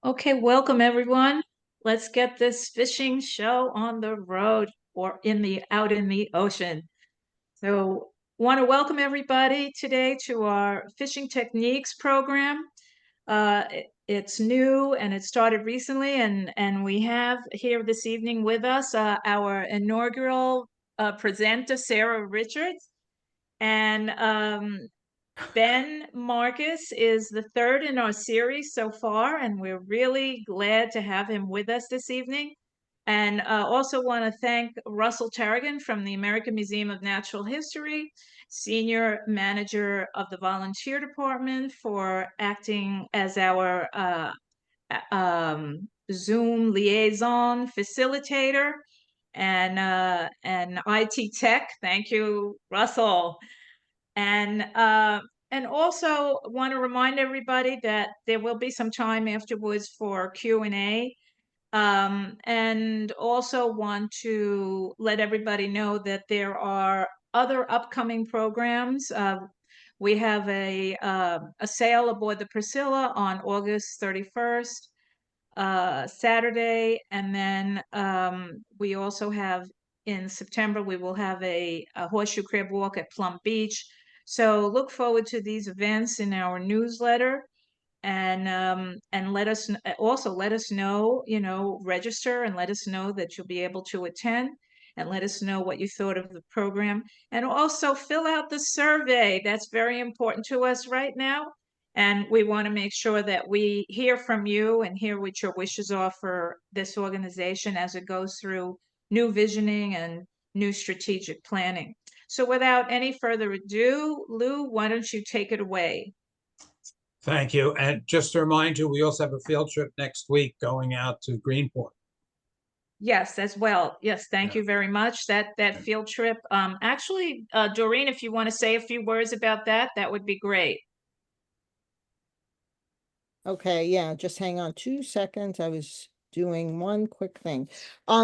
Okay, welcome everyone. Let's get this fishing show on the road or out in the ocean. So, want to welcome everybody today to our fishing techniques program. It's new and it started recently, and we have here this evening with us our inaugural presenter, Sarah Richards, and Ben Marcus is the third in our series so far, and we're really glad to have him with us this evening. And also want to thank Russell Tarragon from the American Museum of Natural History, Senior Manager of the Volunteer Department, for acting as our Zoom liaison facilitator and IT tech. Thank you, Russell. And also want to remind everybody that there will be some time afterwards for Q&A. And also want to let everybody know that there are other upcoming programs. We have a sale aboard the Priscilla on August 31st, Saturday, and then we also have in September, we will have a horseshoe crab walk at Plum Beach. So look forward to these events in our newsletter, and let us know, register and let us know that you'll be able to attend, and let us know what you thought of the program, and also fill out the survey. That's very important to us right now, and we want to make sure that we hear from you and hear what your wishes are for this organization as it goes through new visioning and new strategic planning. So without any further ado, Lou, why don't you take it away? Thank you. And just to remind you, we also have a field trip next week going out to Greenport. Yes, as well. Yes, thank you very much. That field trip. Actually, Doreen, if you want to say a few words about that, that would be great. Okay, yeah, just hang on 2 seconds. I was doing one quick thing.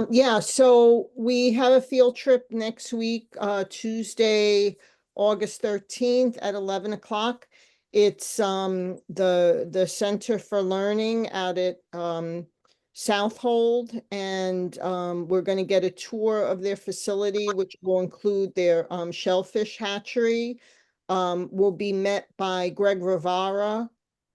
Yeah, so we have a field trip next week, Tuesday, August 13th at 11 o'clock. It's the Center for Learning out at Southold, and we're going to get a tour of their facility, which will include their shellfish hatchery. We'll be met by Greg Rivara,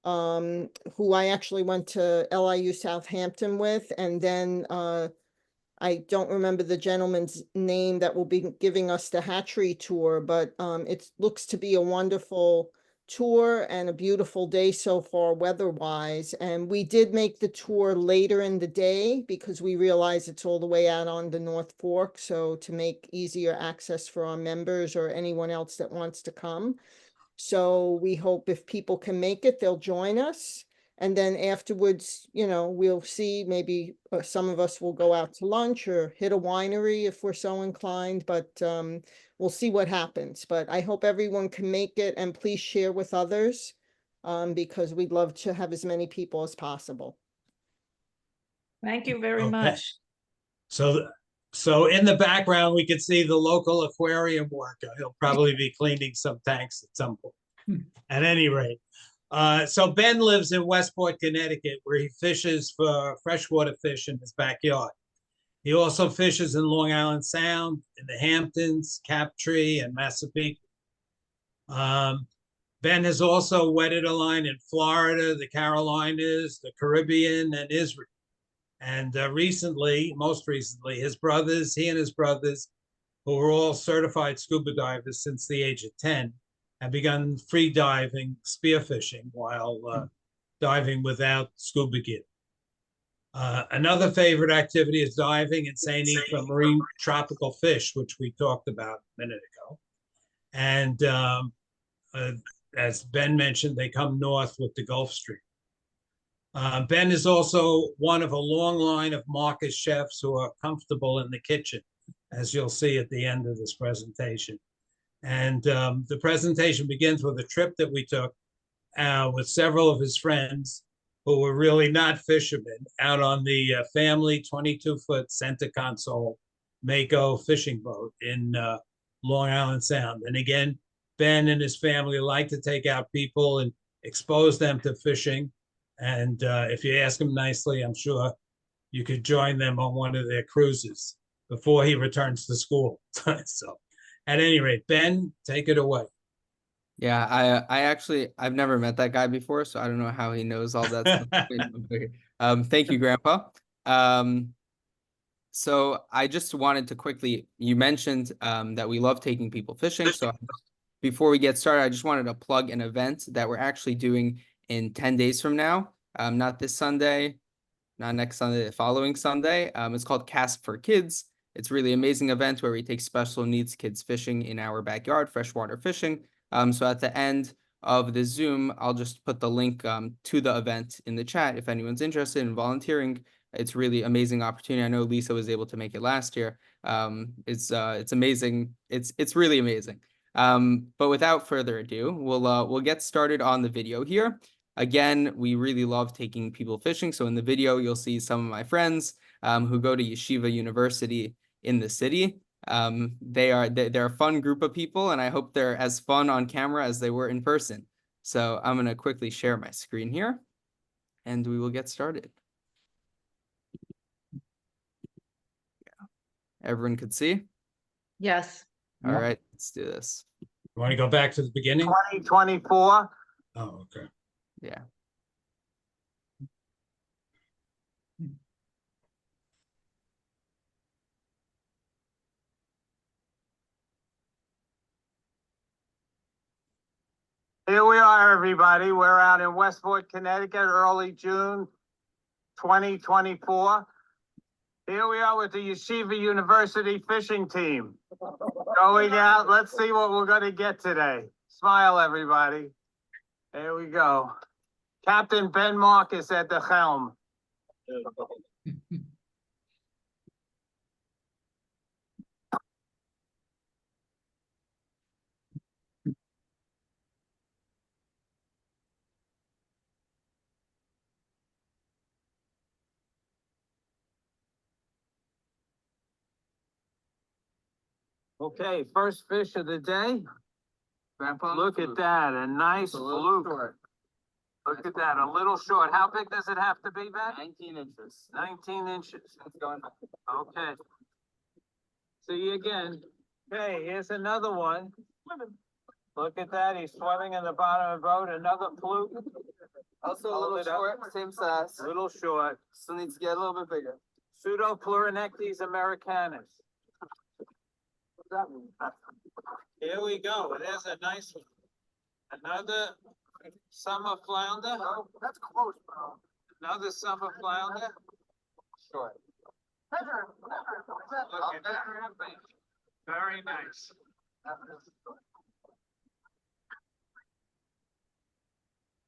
who I actually went to LIU Southampton with, and then I don't remember the gentleman's name that will be giving us the hatchery tour, but it looks to be a wonderful tour and a beautiful day so far weather-wise. And we did make the tour later in the day because we realize it's all the way out on the North Fork, so to make easier access for our members or anyone else that wants to come. So we hope if people can make it, they'll join us. And then afterwards, we'll see, maybe some of us will go out to lunch or hit a winery if we're so inclined, but we'll see what happens. But I hope everyone can make it, and please share with others because we'd love to have as many people as possible. Thank you very much. So in the background, we can see the local aquarium worker. He'll probably be cleaning some tanks at some point. At any rate, so Ben lives in Westport, Connecticut, where he fishes for freshwater fish in his backyard. He also fishes in Long Island Sound, in the Hamptons, Captree, and Massapequa. Ben has also wetted a line in Florida, the Carolinas, the Caribbean, and Israel. And most recently, he and his brothers, who were all certified scuba divers since the age of 10, have begun free diving, spearfishing, while diving without scuba gear. Another favorite activity is diving and seining for marine tropical fish, which we talked about a minute ago. And as Ben mentioned, they come north with the Gulf Stream. Ben is also one of a long line of Marcus chefs who are comfortable in the kitchen, as you'll see at the end of this presentation. And the presentation begins with a trip that we took with several of his friends who were really not fishermen, out on the family 22-foot center console Mako fishing boat in Long Island Sound. And again, Ben and his family like to take out people and expose them to fishing. And if you ask him nicely, I'm sure you could join them on one of their cruises before he returns to school. So at any rate, Ben, take it away. Yeah, I've never met that guy before, so I don't know how he knows all that stuff. Thank you, Grandpa. So I just wanted to quickly, you mentioned that we love taking people fishing. So before we get started, I just wanted to plug an event that we're actually doing in 10 days from now. Not this Sunday, not next Sunday, the following Sunday. It's called Cast for Kids. It's a really amazing event where we take special needs kids fishing in our backyard, freshwater fishing. So at the end of the Zoom, I'll just put the link to the event in the chat if anyone's interested in volunteering. It's really amazing opportunity. I know Lisa was able to make it last year. It's amazing. It's really amazing. But without further ado, we'll get started on the video here. Again, we really love taking people fishing. So in the video, you'll see some of my friends who go to Yeshiva University in the city. They're a fun group of people, and I hope they're as fun on camera as they were in person. So I'm going to quickly share my screen here, and we will get started. Yeah. Everyone could see? Yes. All right, let's do this. You want to go back to the beginning? 2024. Oh, okay. Yeah. Here we are, everybody. We're out in Westport, Connecticut, early June 2024. Here we are with the Yeshiva University fishing team. Going out. Let's see what we're going to get today. Smile, everybody. Here we go. Captain Ben Marcus at the helm. Okay, first fish of the day. Grandpa, look at that, a nice fluke. Look at that, a little short. How big does it have to be, Ben? 19 inches. 19 inches. It's going up. Okay. See you again. Okay, here's another one. Look at that, he's swimming in the bottom of the boat. Another fluke. Also a little short, same size. A little short. Still needs to get a little bit bigger. Pseudo-Pleuronectes americanus. Here we go. There's a nice one. Another summer flounder. Oh, that's close, bro. Another summer flounder. Short. Look at that. Very nice.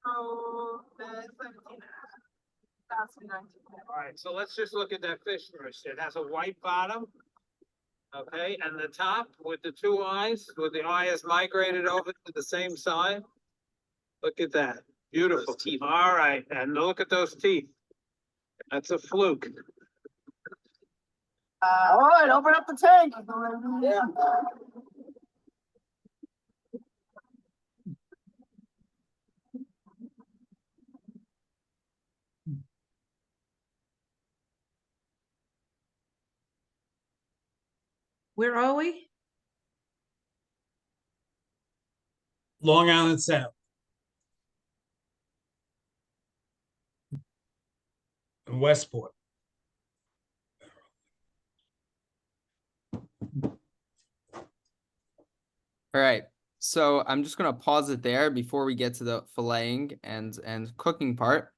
Oh, that's 17. That's 19. All right, so let's just look at that fish first. It has a white bottom. Okay, and the top with the two eyes, with the eye has migrated over to the same side. Look at that. Beautiful. All right, and look at those teeth. That's a fluke. All right, open up the tank. Yeah. Where are we? Long Island Sound. In Westport. All right, so I'm just gonna pause it there before we get to the filleting and cooking part.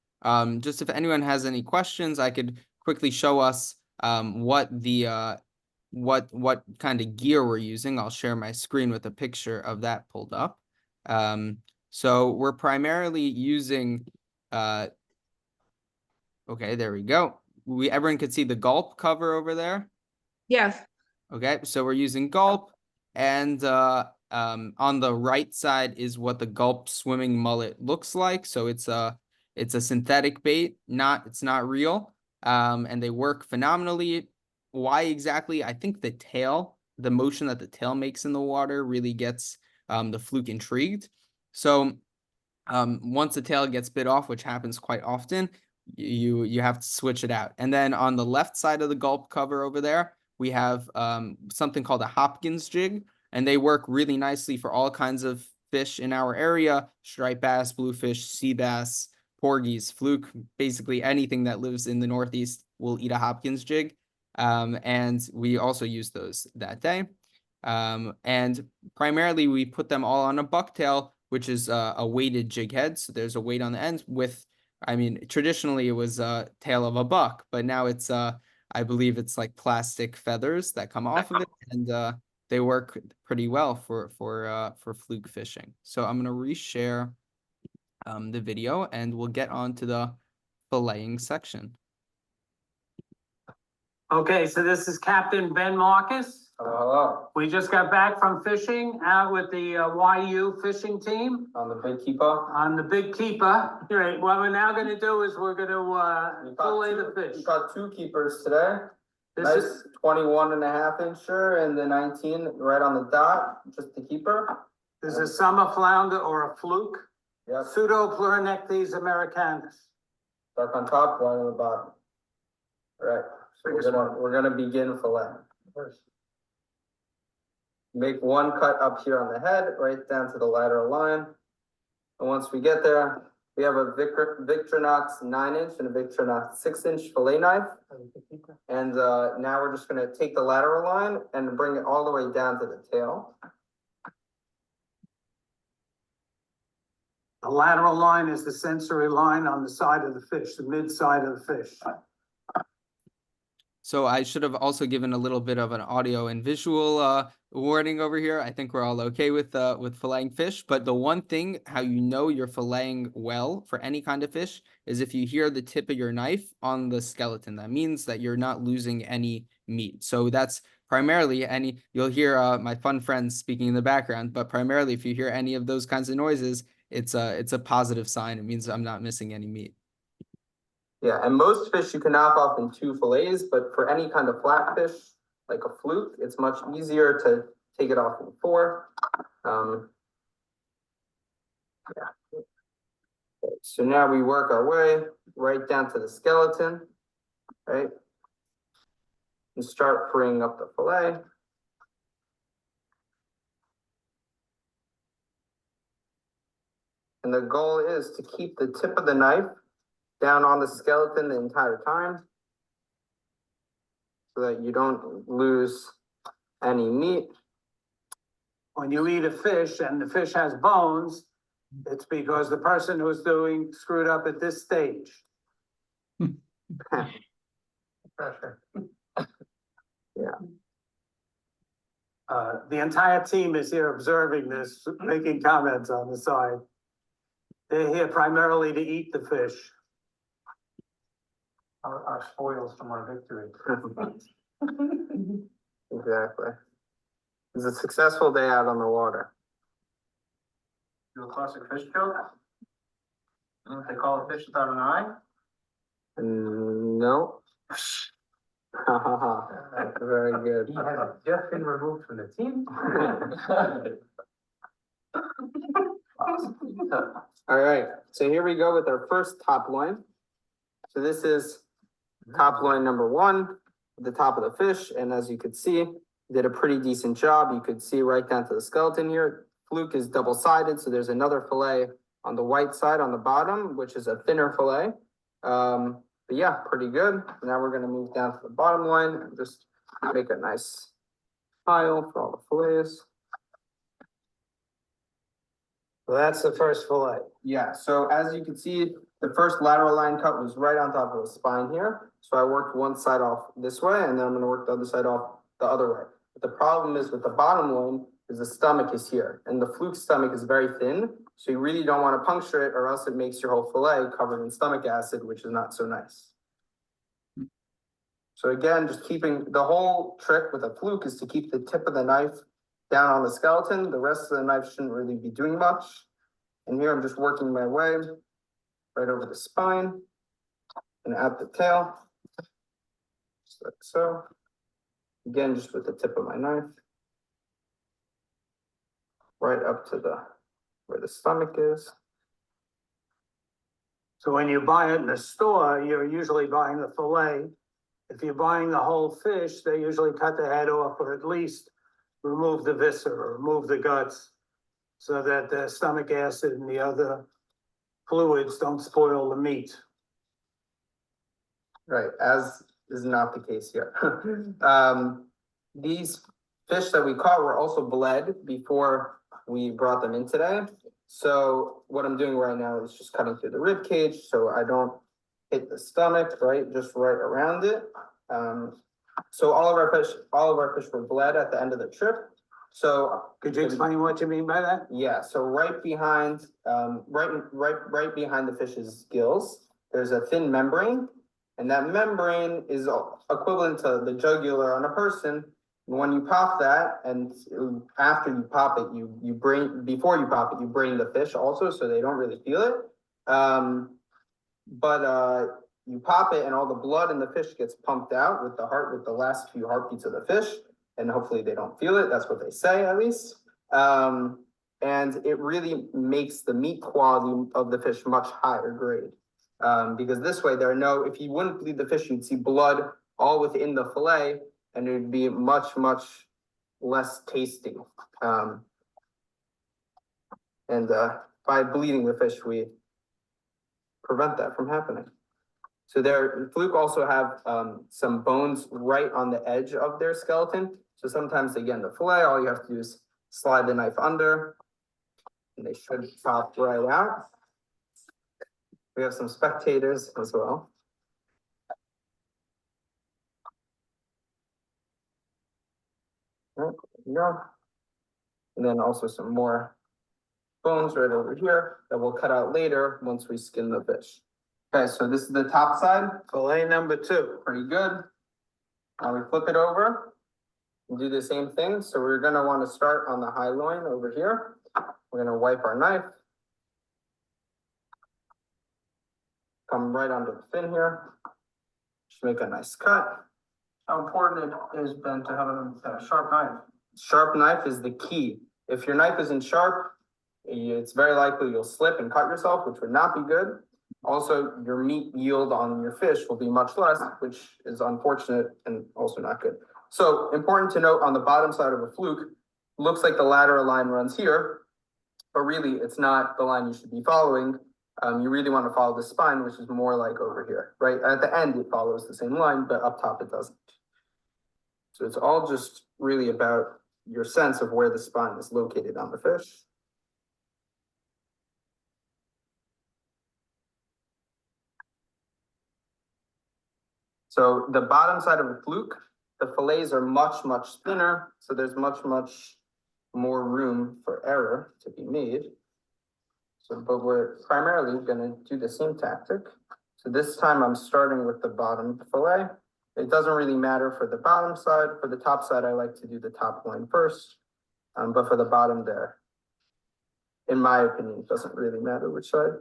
Just if anyone has any questions, I could quickly show us what the what kind of gear we're using. I'll share my screen with a picture of that pulled up. So we're primarily using okay, there we go. Everyone could see the gulp cover over there. Yes. Okay, so we're using gulp, and on the right side is what the gulp swimming mullet looks like. So it's a synthetic bait, it's not real. And they work phenomenally. Why exactly? I think the motion that the tail makes in the water really gets the fluke intrigued. So Once the tail gets bit off, which happens quite often, you have to switch it out. And then on the left side of the gulp cover over there, we have something called a Hopkins jig, and they work really nicely for all kinds of fish in our area: striped bass, bluefish, sea bass, porgies, fluke, basically anything that lives in the Northeast will eat a Hopkins jig. And we also use those that day. And primarily we put them all on a bucktail, which is a weighted jig head. So there's a weight on the end with, I mean, traditionally it was a tail of a buck, but now it's I believe it's like plastic feathers that come off of it, and they work pretty well for fluke fishing. So I'm gonna reshare the video, and we'll get on to the filleting section. Okay, so this is Captain Ben Marcus. Hello, We just got back from fishing out with the YU fishing team on the big keeper. on the Big Keeper. Great, what we're now gonna do is we're gonna fillet the We fish. caught 2 keepers today. This Nice is, 21.5 incher and the 19 right on the dot, just the keeper. this is a summer flounder or a fluke, Yep, Paralichthys americanus. dark on top, white on the bottom. Right, so we're gonna begin fillet. Make one cut up here on the head, right down to the lateral line. And once we get there, we have a Victorinox 9-inch and a Victorinox 6-inch fillet knife. And now we're just gonna take the lateral line and bring it all the way down to the tail. The lateral line is the sensory line on the side of the fish, the mid side of the fish. So I should have also given a little bit of an audio and visual warning over here. I think we're all okay with filleting fish, but the one thing how you know you're filleting well for any kind of fish is if you hear the tip of your knife on the skeleton. That means that you're not losing any meat. So that's primarily you'll hear my fun friends speaking in the background, but primarily if you hear any of those kinds of noises, it's a positive sign. It means I'm not missing any meat. Yeah, and most fish you can knock off in 2 fillets, but for any kind of flatfish, like a fluke, it's much easier to take it off in 4. Yeah. Okay, so now we work our way right down to the skeleton, right? And start freeing up the fillet. And the goal is to keep the tip of the knife down on the skeleton the entire time, so that you don't lose any meat. When you eat a fish and the fish has bones, it's because the person who's doing screwed up at this stage. Pressure. The entire team is here observing this, making comments on the side. They're here primarily to eat the fish. Our spoils from our victory. Exactly. It's a successful day out on the water. Do a classic fish joke? You know what they call a fish without an eye? No. Very good. He has just been removed from the team. All right, so here we go with our first top loin. So this is top loin number 1, the top of the fish, and as you could see, did a pretty decent job. You could see right down to the skeleton here. Fluke is double-sided, so there's another fillet on the white side on the bottom, which is a thinner fillet. But yeah, pretty good. Now we're gonna move down to the bottom line and just make a nice pile for all the fillets. So that's the first fillet. Yeah, so as you can see, the first lateral line cut was right on top of the spine here. So I worked one side off this way, and then I'm gonna work the other side off the other way. But the problem is with the bottom loin is the stomach is here, and the fluke stomach is very thin. So you really don't want to puncture it, or else it makes your whole fillet covered in stomach acid, which is not so nice. So again, just keeping the whole trick with a fluke is to keep the tip of the knife down on the skeleton. The rest of the knife shouldn't really be doing much. And here I'm just working my way right over the spine and at the tail, just like so. Again, just with the tip of my knife, right up to where the stomach is. So when you buy it in the store, you're usually buying the fillet. If you're buying the whole fish, they usually cut the head off or at least remove the viscera, remove the guts, so that the stomach acid and the other fluids don't spoil the meat. Right, as is not the case here. These fish that we caught were also bled before we brought them in today. So what I'm doing right now is just cutting through the rib cage so I don't hit the stomach, right? Just right around it. So all of our fish were bled at the end of the trip. So Could you explain what you mean by that? yeah, so right behind the fish's gills, there's a thin membrane, and that membrane is equivalent to the jugular on a person. When you pop that, and after you pop it, before you pop it, you brain the fish also, so they don't really feel it. You pop it, and all the blood in the fish gets pumped out with the last few heartbeats of the fish, and hopefully they don't feel it. That's what they say, at least. And it really makes the meat quality of the fish much higher grade. Because this way, if you wouldn't bleed the fish, you'd see blood all within the fillet, and it would be much, much less tasty. By bleeding the fish, we prevent that from happening. So fluke also have some bones right on the edge of their skeleton. So sometimes they get in the fillet, all you have to do is slide the knife under, and they should pop right out. We have some spectators as well. There you go. And then also some more bones right over here that we'll cut out later once we skin the fish. Okay, so this is the top side. Fillet number 2. Pretty good. Now we flip it over and do the same thing. So we're gonna want to start on the high loin over here. We're gonna wipe our knife. Come right onto the fin here. Just make a nice cut. How important it is, Ben, to have a sharp knife? Sharp knife is the key. If your knife isn't sharp, it's very likely you'll slip and cut yourself, which would not be good. Also, your meat yield on your fish will be much less, which is unfortunate and also not good. So important to note, on the bottom side of a fluke, looks like the lateral line runs here, but really it's not the line you should be following. You really want to follow the spine, which is more like over here, right? At the end, it follows the same line, but up top it doesn't. So it's all just really about your sense of where the spine is located on the fish. So the bottom side of a fluke, the fillets are much, much thinner. So there's much, much more room for error to be made. So, but we're primarily going to do the same tactic. So this time I'm starting with the bottom fillet. It doesn't really matter for the bottom side. For the top side, I like to do the top loin first. But for the bottom there, in my opinion, it doesn't really matter which side.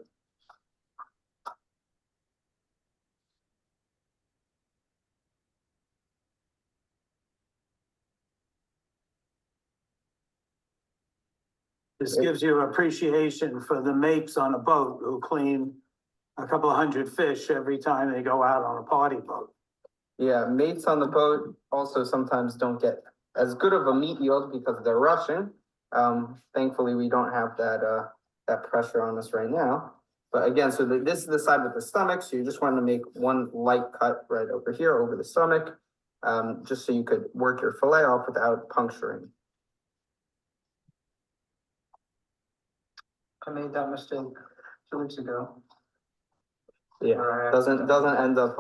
This gives you appreciation for the mates on a boat who clean a couple of hundred fish every time they go out on a party boat. Yeah, mates on the boat also sometimes don't get as good of a meat yield because they're rushing. Thankfully, we don't have that pressure on us right now. But again, so this is the side with the stomach. So you just want to make one light cut right over here over the stomach, just so you could work your fillet off without puncturing. I made that mistake 2 weeks ago. Yeah, doesn't end up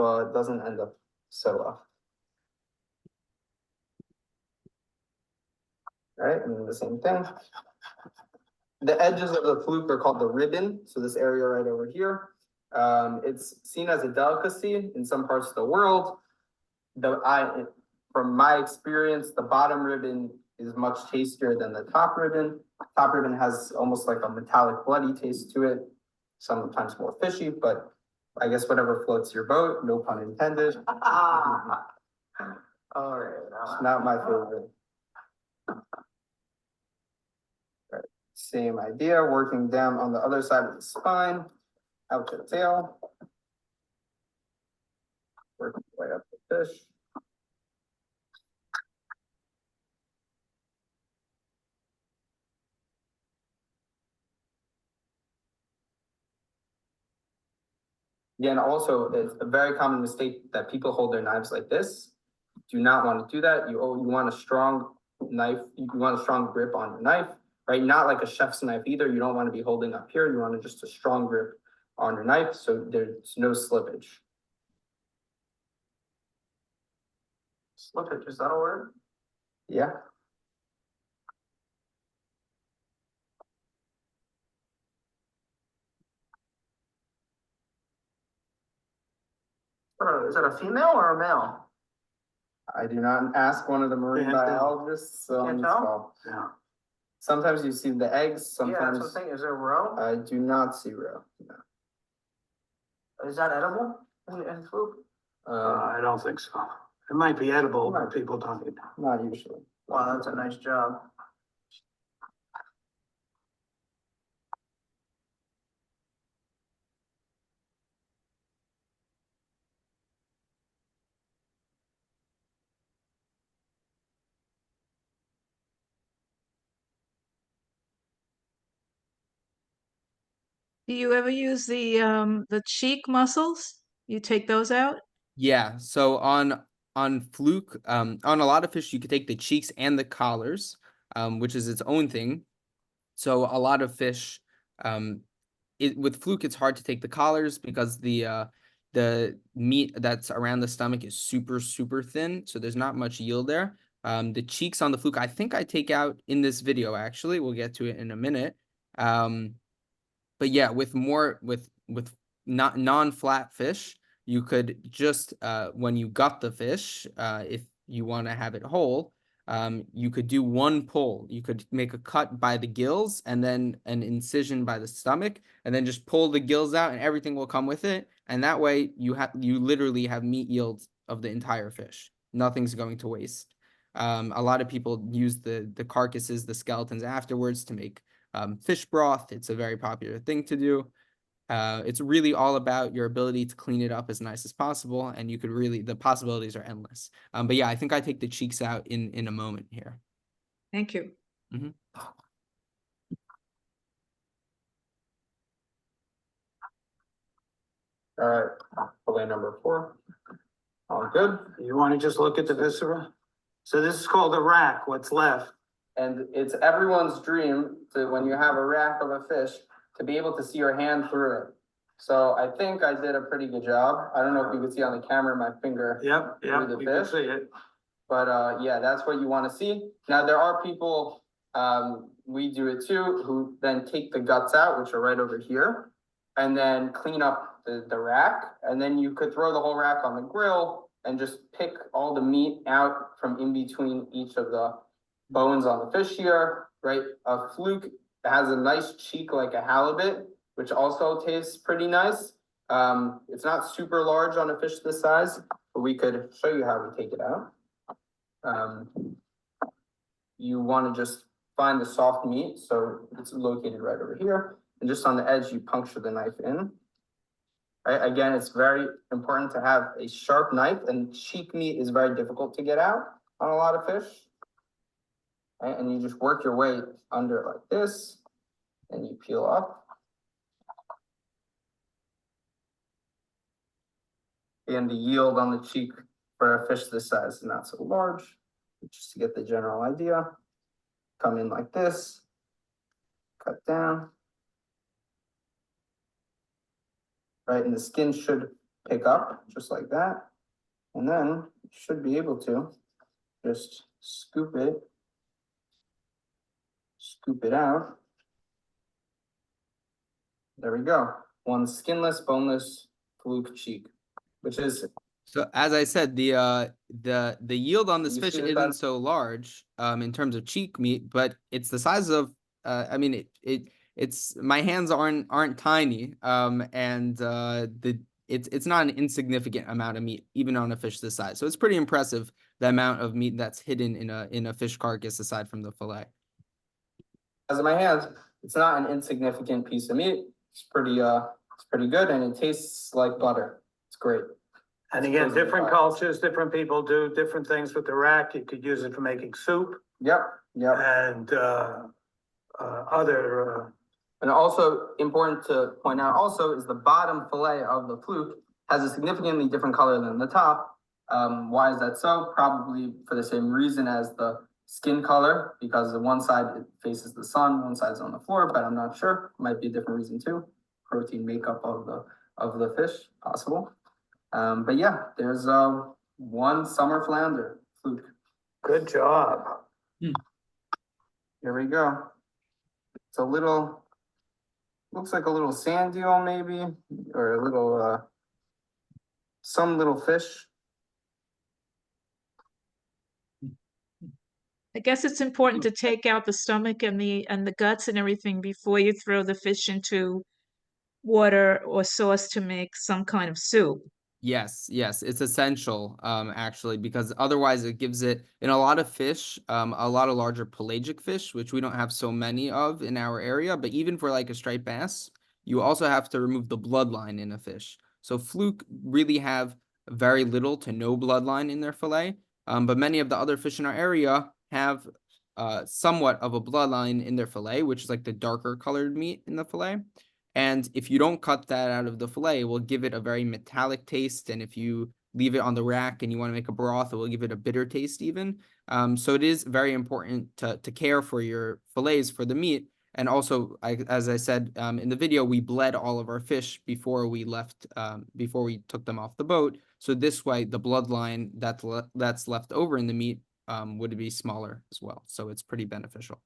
so well. All right, and then the same thing. The edges of the fluke are called the ribbon. So this area right over here, it's seen as a delicacy in some parts of the world. From my experience, the bottom ribbon is much tastier than the top ribbon. Top ribbon has almost like a metallic bloody taste to it, sometimes more fishy, but I guess whatever floats your boat, no pun intended. All right. It's not my favorite. Right. Same idea, working down on the other side of the spine. out the tail. Work your way up the fish. Again, also, it's a very common mistake that people hold their knives like this. Do not want to do that. You want a strong knife. You want a strong grip on your knife, right? Not like a chef's knife either. You don't want to be holding up here. You want just a strong grip on your knife so there's no slippage. Slippage, is that a word? Yeah. Is that a female or a male? I do not ask one of the marine Can't tell. biologists. So Can't on this tell? call. Yeah. Sometimes you see the eggs. Yeah, that's Sometimes what I'm saying. Is there a roe? I do not see roe. No. Is that edible in fluke? I don't think so. It might be edible, Might but people don't eat. Not usually. Wow, that's a nice job. Do you ever use the cheek muscles? You take those out? Yeah, so on fluke, on a lot of fish, you could take the cheeks and the collars, which is its own thing. So a lot of fish, with fluke, it's hard to take the collars because the meat that's around the stomach is super, super thin. So there's not much yield there. The cheeks on the fluke, I think I take out in this video, actually. We'll get to it in a minute. But yeah, with not non-flat fish, you could just when you gut the fish, if you want to have it whole, you could do one pull. You could make a cut by the gills and then an incision by the stomach, and then just pull the gills out, and everything will come with it. And that way, you literally have meat yields of the entire fish. Nothing's going to waste. A lot of people use the carcasses, the skeletons afterwards to make fish broth. It's a very popular thing to do. It's really all about your ability to clean it up as nice as possible, and you could really, the possibilities are endless. But yeah, I think I take the cheeks out in a moment here. Thank you. Mhm. All right, fillet number 4. All good. You want to just look at the viscera? So this is called a rack, what's left. And it's everyone's dream to, when you have a rack of a fish, to be able to see your hand through it. So I think I did a pretty good job. I don't know if you could see on the camera my finger. Yep, the we can fish. see it. But yeah, that's what you want to see. Now there are people, we do it too, who then take the guts out, which are right over here, and then clean up the rack. And then you could throw the whole rack on the grill and just pick all the meat out from in between each of the bones on the fish here, right? A fluke has a nice cheek like a halibut, which also tastes pretty nice. It's not super large on a fish this size, but we could show you how we take it out. You want to just find the soft meat, so it's located right over here, and just on the edge you puncture the knife in. Right? Again, it's very important to have a sharp knife, and cheek meat is very difficult to get out on a lot of fish. Right? And you just work your way under like this, and you peel up. And the yield on the cheek for a fish this size is not so large. Just to get the general idea, come in like this, cut down. Right, and the skin should pick up just like that. And then you should be able to just scoop it out. There we go. One skinless, boneless fluke cheek, which is. So as I said, the yield on this fish isn't so large in terms of cheek meat, but it's the size of I mean it's my hands aren't tiny and it's not an insignificant amount of meat even on a fish this size. So it's pretty impressive the amount of meat that's hidden in a fish carcass aside from the fillet. As in my hands, it's not an insignificant piece of meat. It's pretty It's pretty good and it tastes like butter. It's great. And again, Supposedly different butter. cultures, different people do different things with the rack. You could use it for making soup Yep, yep. and, other, And also important to point out also is the bottom fillet of the fluke has a significantly different color than the top. Why is that so? Probably for the same reason as the skin color, because the one side it faces the sun, one side's on the floor, but I'm not sure. Might be a different reason too. Protein makeup of the fish, possible. But yeah, there's one summer flounder fluke. good job. Here we go. It's a little, looks like a little sand dune maybe, or a little, some little fish. I guess it's important to take out the stomach and the guts and everything before you throw the fish into water or sauce to make some kind of soup. Yes, yes, it's essential, actually, because otherwise it gives it, in a lot of fish, a lot of larger pelagic fish, which we don't have so many of in our area, but even for like a striped bass, you also have to remove the bloodline in a fish. So fluke really have very little to no bloodline in their fillet, but many of the other fish in our area have somewhat of a bloodline in their fillet, which is like the darker colored meat in the fillet. And if you don't cut that out of the fillet, it will give it a very metallic taste. And if you leave it on the rack and you want to make a broth, it will give it a bitter taste even. So it is very important to care for your fillets for the meat. And also, as I said in the video, we bled all of our fish before we left, before we took them off the boat. So this way, the bloodline that's left over in the meat would be smaller as well. So it's pretty beneficial.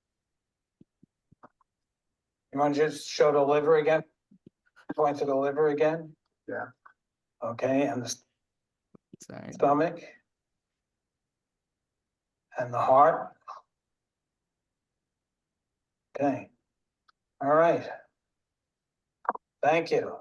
You want to just show the liver again? Point to the liver again? Yeah. Okay, and the Sorry. stomach. And the heart. Okay. All right. Thank you.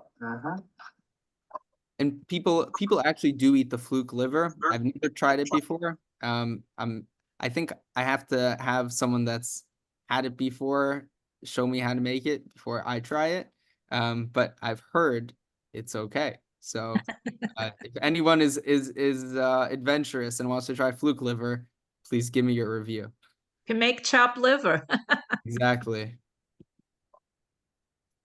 And people actually do eat the fluke liver. I've never tried it before. I think I have to have someone that's had it before show me how to make it before I try it. But I've heard it's okay. So if anyone is adventurous and wants to try fluke liver, please give me your review. Can make chopped liver. Exactly.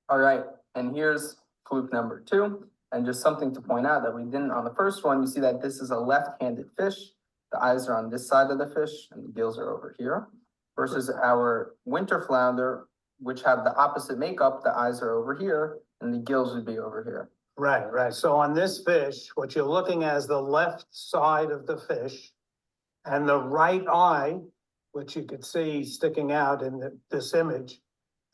All right, and here's fluke number 2. And just something to point out that we didn't on the first one, you see that this is a left-handed fish. The eyes are on this side of the fish and the gills are over here. Versus our winter flounder, which have the opposite makeup, the eyes are over here and the gills would be over here. Right, right. So on this fish, what you're looking at is the left side of the fish and the right eye, which you could see sticking out in this image,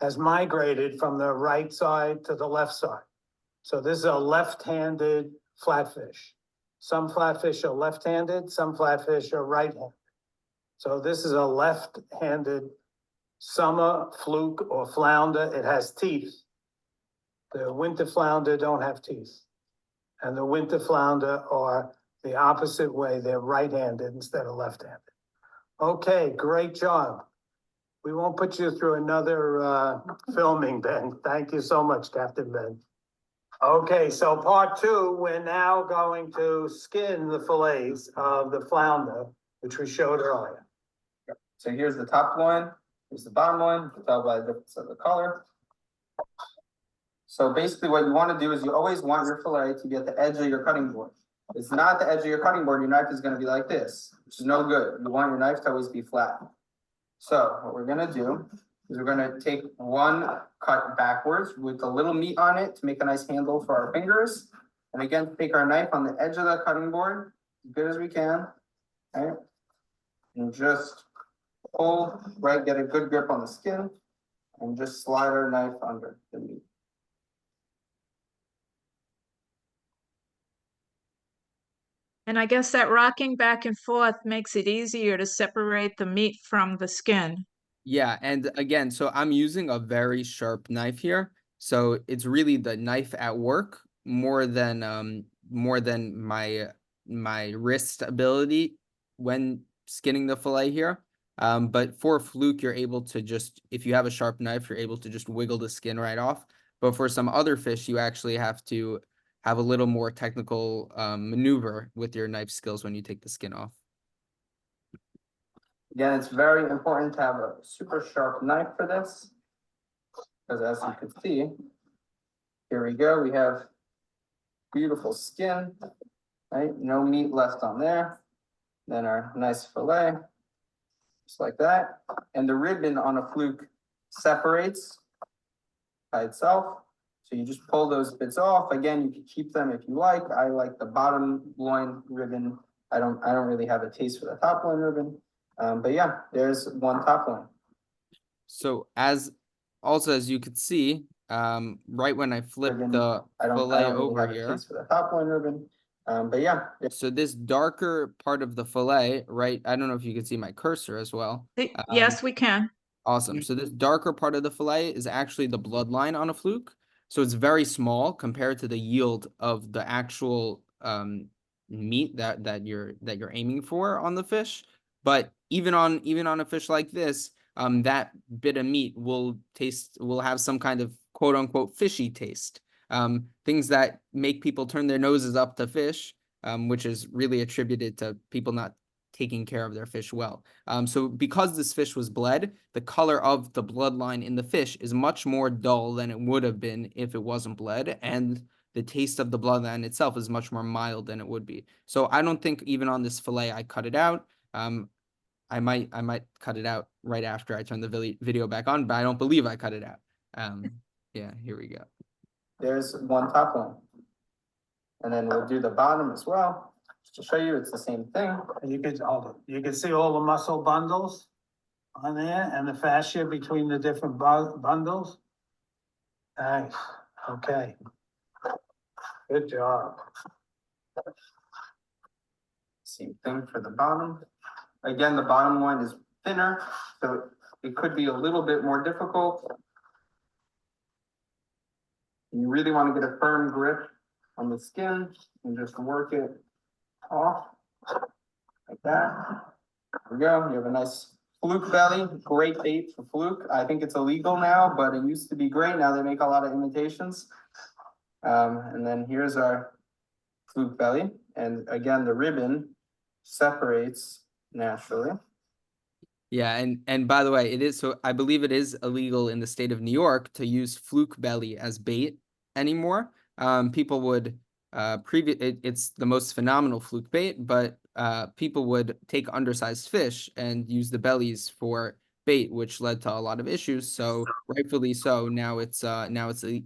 has migrated from the right side to the left side. So this is a left-handed flatfish. Some flatfish are left-handed, some flatfish are right-handed. So this is a left-handed summer fluke or flounder. It has teeth. The winter flounder don't have teeth. And the winter flounder are the opposite way. They're right-handed instead of left-handed. Okay, great job. We won't put you through another filming, Ben. Thank you so much, Captain Ben. Okay, so part 2, we're now going to skin the fillets of the flounder, which we showed earlier. So here's the top loin, here's the bottom loin, you can tell by the difference of the color. So basically what you want to do is you always want your fillet to be at the edge of your cutting board. If it's not at the edge of your cutting board, your knife is going to be like this, which is no good. You want your knife to always be flat. So what we're going to do is we're going to take one cut backwards with a little meat on it to make a nice handle for our fingers. And again, take our knife on the edge of the cutting board as good as we can. Right? And just pull, right, get a good grip on the skin and just slide our knife under the meat. And I guess that rocking back and forth makes it easier to separate the meat from the skin. Yeah, and again, so I'm using a very sharp knife here. So it's really the knife at work more than my wrist ability when skinning the fillet here. But for fluke, you're able to just, if you have a sharp knife, you're able to just wiggle the skin right off. But for some other fish, you actually have to have a little more technical maneuver with your knife skills when you take the skin off. Again, it's very important to have a super sharp knife for this. Because as you can see, here we go, we have beautiful skin, right? No meat left on there. Then our nice fillet, just like that. And the ribbon on a fluke separates by itself. So you just pull those bits off. Again, you can keep them if you like. I like the bottom loin ribbon. I don't really have a taste for the top loin ribbon. But yeah, there's one top loin. So as you could see, right when I flip the fillet over here. Taste for the top loin ribbon. But yeah. So this darker part of the fillet, right? I don't know if you can see my cursor as well. Yes, we can. Awesome. So this darker part of the fillet is actually the bloodline on a fluke. So it's very small compared to the yield of the actual meat that you're aiming for on the fish. But even on a fish like this, that bit of meat will have some kind of quote unquote fishy taste. Things that make people turn their noses up to fish, which is really attributed to people not taking care of their fish well. So because this fish was bled, the color of the bloodline in the fish is much more dull than it would have been if it wasn't bled, and the taste of the bloodline itself is much more mild than it would be. So I don't think even on this fillet I cut it out. I might cut it out right after I turn the video back on, but I don't believe I cut it out. Yeah, here we go. There's one top loin. And then we'll do the bottom as well. Just to show you, it's the same thing. And you can see all the muscle bundles on there and the fascia between the different bundles. Nice, okay. Good job. Same thing for the bottom. Again, the bottom loin is thinner, so it could be a little bit more difficult. You really want to get a firm grip on the skin and just work it off like that. There we go. You have a nice fluke belly, great bait for fluke. I think it's illegal now, but it used to be great. Now they make a lot of imitations. And then here's our fluke belly. And again, the ribbon separates naturally. Yeah, and by the way, it is so I believe it is illegal in the state of New York to use fluke belly as bait anymore. People would it's the most phenomenal fluke bait, but people would take undersized fish and use the bellies for bait, which led to a lot of issues. So rightfully so, now it's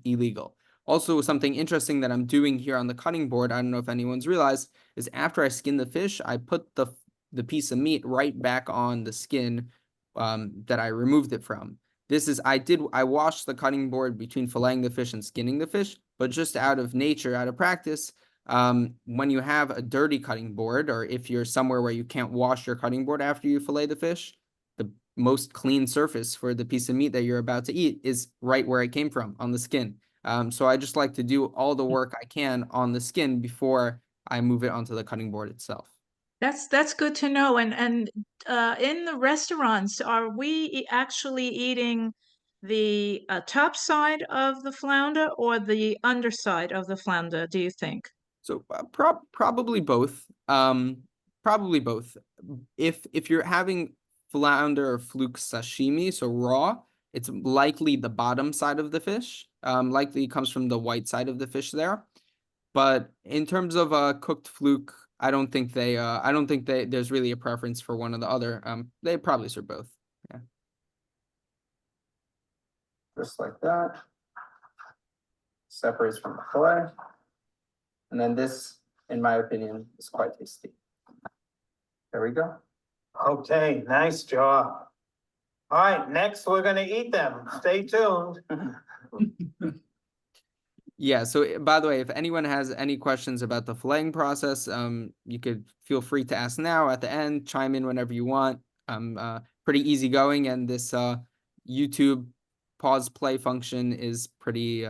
illegal. Also, something interesting that I'm doing here on the cutting board, I don't know if anyone's realized, is after I skin the fish, I put the piece of meat right back on the skin that I removed it from. This is, I washed the cutting board between filleting the fish and skinning the fish, but just out of nature, out of practice, when you have a dirty cutting board, or if you're somewhere where you can't wash your cutting board after you fillet the fish, the most clean surface for the piece of meat that you're about to eat is right where it came from, on the skin. So I just like to do all the work I can on the skin before I move it onto the cutting board itself. That's good to know. And in the restaurants, are we actually eating the top side of the flounder or the underside of the flounder, do you think? So probably both. Probably both. If you're having flounder or fluke sashimi, so raw, it's likely the bottom side of the fish. Likely comes from the white side of the fish there. But in terms of cooked fluke, I don't think there's really a preference for one or the other. They probably serve both. Yeah. Just like that. Separates from the fillet. And then this, in my opinion, is quite tasty. There we go. Okay, nice job. All right, next we're gonna eat them. Stay tuned. Yeah, so by the way, if anyone has any questions about the filleting process, you could feel free to ask now, at the end, chime in whenever you want. Pretty easygoing, and this YouTube pause play function is pretty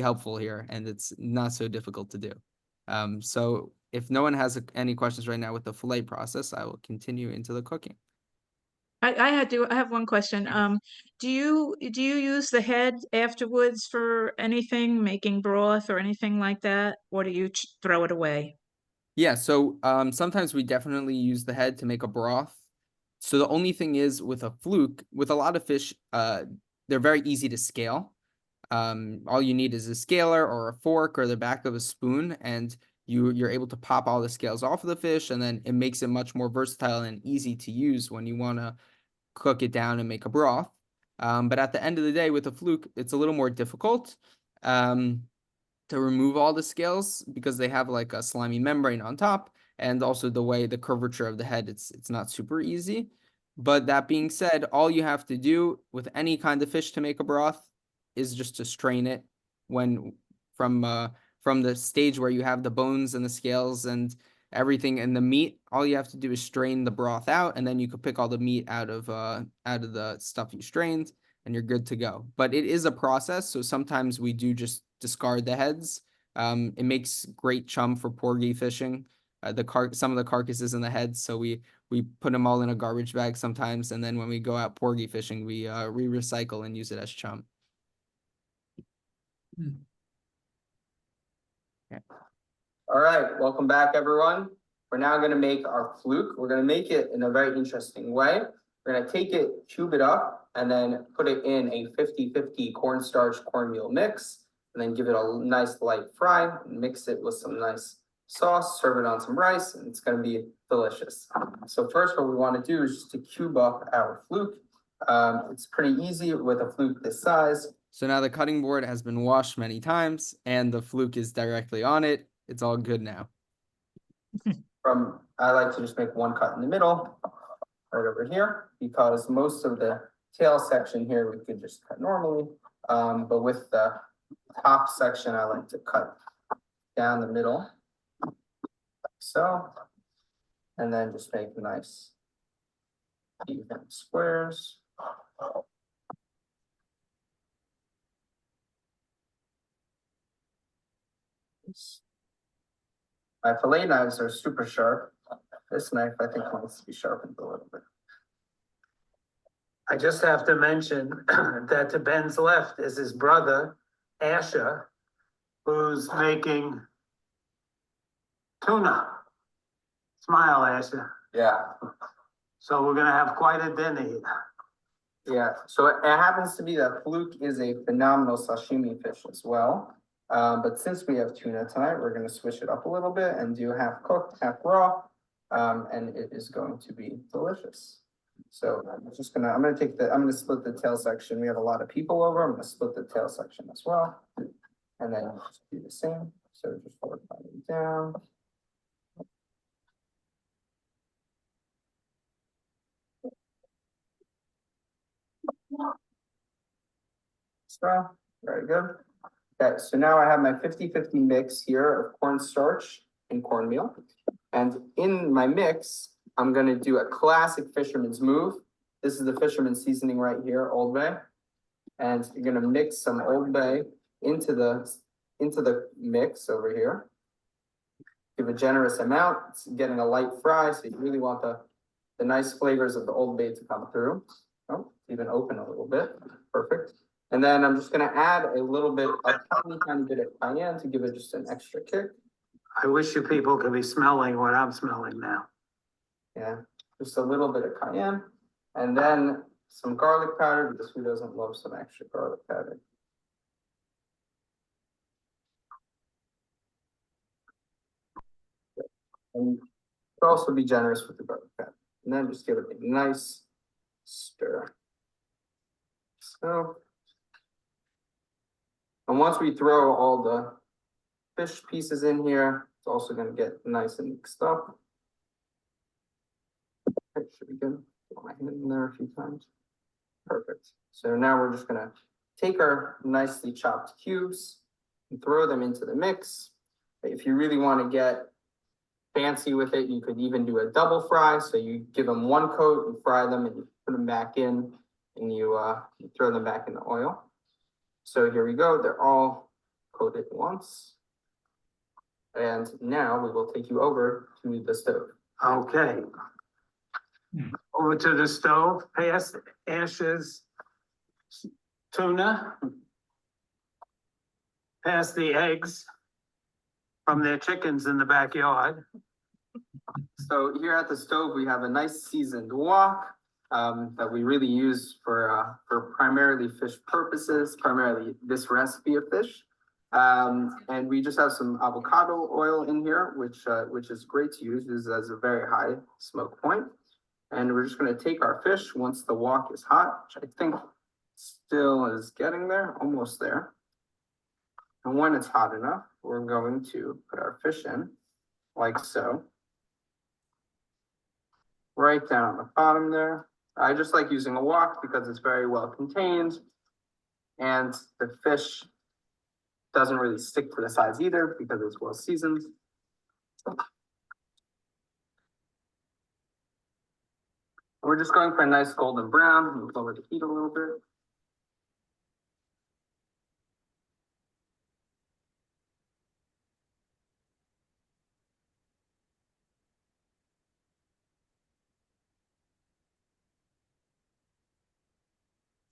helpful here, and it's not so difficult to do. So if no one has any questions right now with the fillet process, I will continue into the cooking. I have one question. Do you use the head afterwards for anything, making broth or anything like that? Or do you throw it away? Yeah, so sometimes we definitely use the head to make a broth. So the only thing is with a fluke, with a lot of fish, they're very easy to scale. All you need is a scaler or a fork or the back of a spoon, and you're able to pop all the scales off of the fish, and then it makes it much more versatile and easy to use when you want to cook it down and make a broth. But at the end of the day, with a fluke, it's a little more difficult to remove all the scales because they have like a slimy membrane on top, and also the way the curvature of the head, it's not super easy. But that being said, all you have to do with any kind of fish to make a broth is just to strain it when from the stage where you have the bones and the scales and everything and the meat. All you have to do is strain the broth out, and then you could pick all the meat out of the stuff you strained, and you're good to go. But it is a process, so sometimes we do just discard the heads. It makes great chum for porgy fishing. Some of the carcasses and the heads, so we put them all in a garbage bag sometimes, and then when we go out porgy fishing, we recycle and use it as chum. All right, welcome back, everyone. We're now going to make our fluke. We're going to make it in a very interesting way. We're going to take it, cube it up, and then put it in a 50-50 cornstarch cornmeal mix, and then give it a nice light fry, and mix it with some nice sauce, serve it on some rice, and it's going to be delicious. So first, what we want to do is just to cube up our fluke. It's pretty easy with a fluke this size. So now the cutting board has been washed many times, and the fluke is directly on it. It's all good now. I like to just make one cut in the middle, right over here, because most of the tail section here we could just cut normally. But with the top section, I like to cut down the middle, like so, and then just make nice even squares. My fillet knives are super sharp. This knife, I think, needs to be sharpened a little bit. I just have to mention that to Ben's left is his brother, Asher, who's making tuna. Smile, Asher. Yeah. So we're gonna have quite a dinner here. Yeah, so it happens to be that fluke is a phenomenal sashimi fish as well. But since we have tuna tonight, we're going to switch it up a little bit and do half cooked, half raw, and it is going to be delicious. So I'm going to split the tail section. We have a lot of people over. I'm going to split the tail section as well, and then just do the same. So just work it down. So very good. Okay, so now I have my 50-50 mix here of cornstarch and cornmeal. And in my mix, I'm going to do a classic fisherman's move. This is the fisherman seasoning right here, Old Bay. And you're going to mix some Old Bay into the mix over here. Give a generous amount. It's getting a light fry, so you really want the nice flavors of the Old Bay to come through. Oh, even open a little bit. Perfect. And then I'm just going to add a tiny bit of cayenne to give it just an extra kick. I wish you people could be smelling what I'm smelling now. Yeah, just a little bit of cayenne. And then some garlic powder, because who doesn't love some extra garlic powder? And also be generous with the garlic powder. And then just give it a nice stir. So. And once we throw all the fish pieces in here, it's also going to get nice and mixed up. Okay, should be good. Put my hand in there a few times. Perfect. So now we're just going to take our nicely chopped cubes and throw them into the mix. If you really want to get fancy with it, you could even do a double fry. So you give them one coat, you fry them, and you put them back in, and you throw them back in the oil. So here we go, they're all coated once. And now we will take you over to the stove. Okay. Over to the stove, past Ash's tuna. Past the eggs from their chickens in the backyard. So here at the stove, we have a nice seasoned wok that we really use for primarily fish purposes, primarily this recipe of fish. And we just have some avocado oil in here, which is great to use. This has a very high smoke point. And we're just going to take our fish once the wok is hot, which I think still is getting there, almost there. And when it's hot enough, we're going to put our fish in, like so. Right down on the bottom there. I just like using a wok because it's very well contained. And the fish doesn't really stick to the sides either because it's well seasoned. We're just going for a nice golden brown. We'll lower the heat a little bit.